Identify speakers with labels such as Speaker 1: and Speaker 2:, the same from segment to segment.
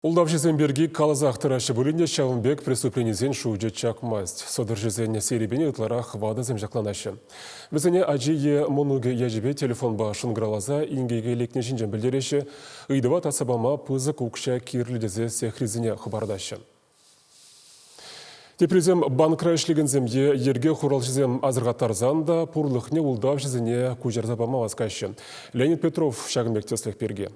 Speaker 1: Улдав жезенберги калазақ тұрашы бөлінде Шалынбек преступленізен шуыжы чакмасть. Содыр жезенне серебене ұтларақ вады земжақланашы. Бізіне ажие монуге яжібе телефон башын гралаза ингейге лекне жинжен білдереші, ұйдыва тасабама пызық ұқша кирлідезе сехризіне хабардашы. Тепрезем банкра ішлеген земде ерге хурал жезем азырғаттарзанда пұрлықне улдав жезене күжерзабама вазкашы. Леонид Петров Шагынбектеслік перге.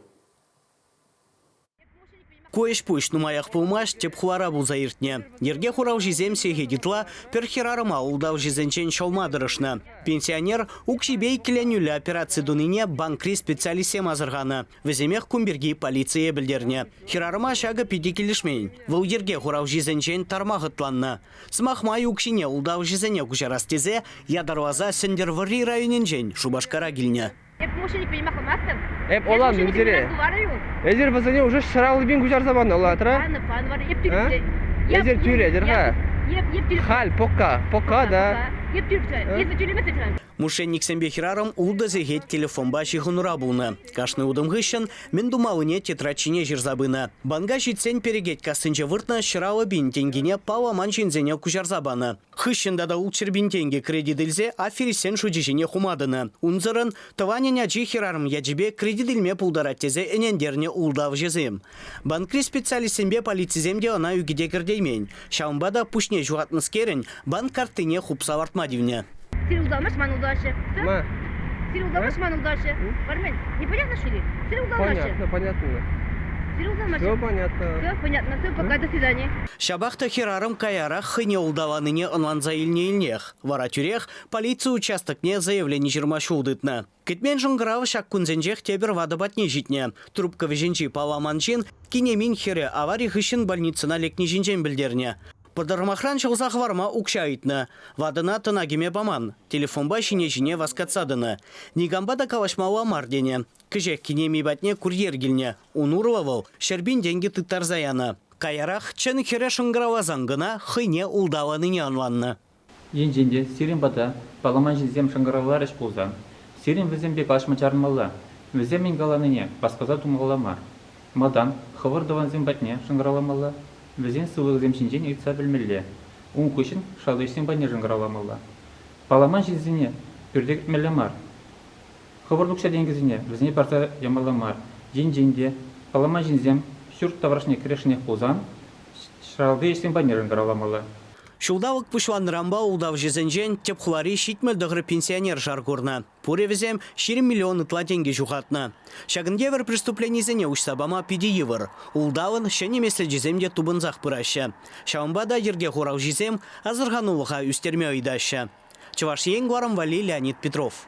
Speaker 2: Коеш пуш нумаях пулмаш теп хуара бул заиртне. Ерге хурау жизем сеге дитла перхерарыма улдау жизенчен шалмадырышны. Пенсионер укшибей кленюля операции дуныне банкри специалисем азырғаны. Веземех кумберги полиция білдерне. Херарыма шага пиди келішмейн. Выл ерге хурау жизенчен тармағытланны. Смахмай укшине улдау жизене кушарастезе ядарваза сендер варри районенчен шубашкара гильне.
Speaker 3: Olan üzeri. Ezer bazane уже şaralı bin güzel zaman Allah tra. Ezer tüyle ezer ha. Hal poka da.
Speaker 2: Мошенник сембе хирарам улда зегет телефон баши хунура булны. Кашны удым гыщен, мен думалыне тетрачине жирзабына. Банга житсен перегет касынче выртна шыралы бин тенгине пала манчинзене кужарзабаны. Хыщында да улчыр бин тенге кредидилзе аферисен шудижине хумадыны. Унзырын тыванен ачи хирарам яджибе кредидилме пулдараттезе энендерне улдав жезем. Банкри специалистембе полициземде она үгиде кірдеймен. Шаумбада пушне жуатныс керен банк картыне хупсавартмадивне.
Speaker 4: Ты удалмаш, ман удальше.
Speaker 3: Ма.
Speaker 4: Ты удалмаш, ман удальше. Бармен, непонятно что ли? Ты удалмаш.
Speaker 3: Понятно.
Speaker 4: Ты удалмаш.
Speaker 3: Все понятно.
Speaker 4: Все понятно. Все, пока, до свидания.
Speaker 2: Шабахта хирарым каярах хыне улдаваныне онланза илне илнех. Вара тюрех полиция участокне заявление жирмашу удытна. Китмен жыңгырау шак күнзенжех тебір вады батне житне. Трубка веженчи паламанчин кинемин хире аварий хыщын больницына лекне жинжен білдерне. Подармахран шылзақ варма укшайтны. Вадына тынагеме баман. Телефонба шине-жіне васкатсадыны. Нигамбада калашмауа мардене. Кіжек кинеми батне курьер гилне. Унурлавыл, шербин деньги тыттарзаяны. Каярах чын хире шыңгырава заңгына хыне улдаваныне анланны.
Speaker 5: Енженде сирен бата, паламан жезем шыңгыравлар іш болзан. Сирен візембе калашма чарынмалла. Віземен галаныне басқаза тумғалама. Мадан хывырдыван зембатне шыңгыраламалла. Візен сылық земшінжен үйтса білмелі. Оң көшін шалдышсен бәне жыңғыраламалла. Паламан жезіне үрдек мәлемар. Хывырлықша денгізіне візіне парта ямаламар. Жен-женде паламан жезем шүрт таврашне кірешіне қолзан шалдышсен бәне жыңғыраламалла.
Speaker 2: Шулдавык пушланрамба улдав жезенжен тепхлари шитмелдығыр пенсионер жаргурна. Пуревізем 4 миллион ытла тенге жухатна. Шагындевер преступленизене ушсабама пидиевер. Улдавын шенемесле жеземде тубынзақ пыраща. Шаумбада ерге хурау жезем азырғанулыға үстерме ойдаща. Чуваш ең Вали Леонид Петров.